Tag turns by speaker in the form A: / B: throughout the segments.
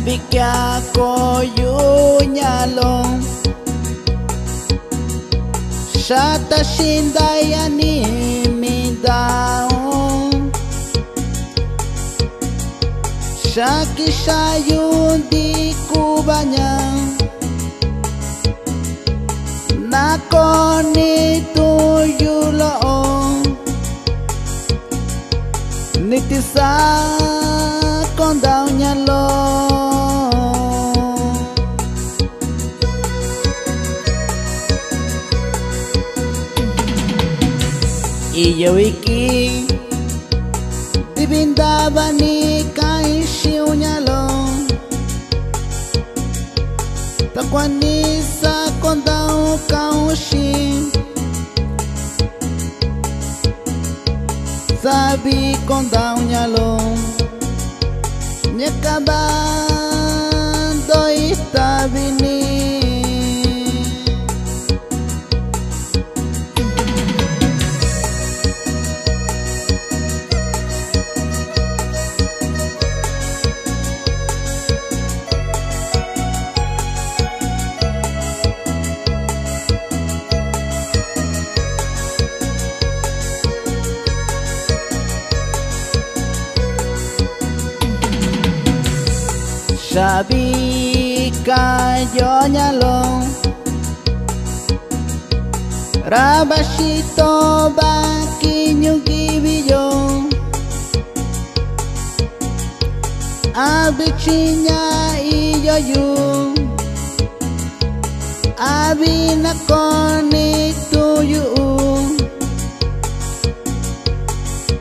A: Nabikya koyu nyalong Shata shindayani midaong Shaki shayun di kubanyang Nakoni tuyuloong Nitisa kondaw nyalong Iyo iki Dibindabani kay siyo nyalong Takwani sa kondaw kaushin Sabi kondaw nyalong Nyakabando itabini Sabi kayo nyalong Rabashito baki nyugibiyong Abichinya iyo yung Abinakoni tuyung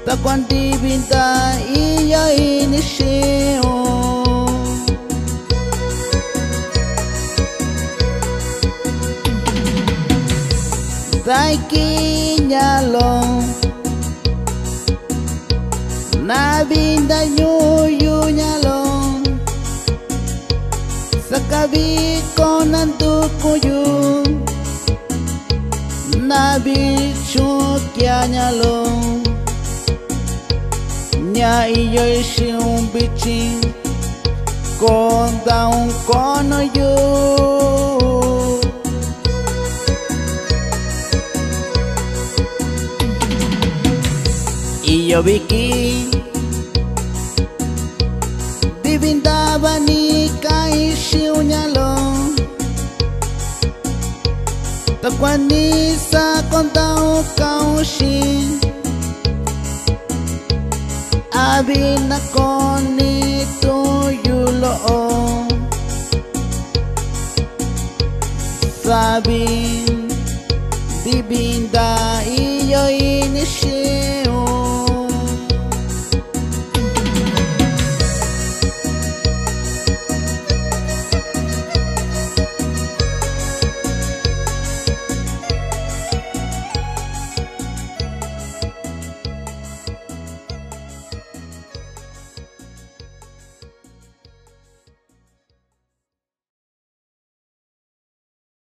A: Takwan dibinta iyo inisiyong Daiki nyalong Nabinda nyuyu nyalong Sakabi ko nandukuyu Nabichukya nyalong Nya iyoy siyong biching Kondaong kono yu Iyo biki Dibindabani kay siyo nyalong Takwani sa kondaw kaushin Abin ako nito yuloong Sabing Dibinda iyo inisyo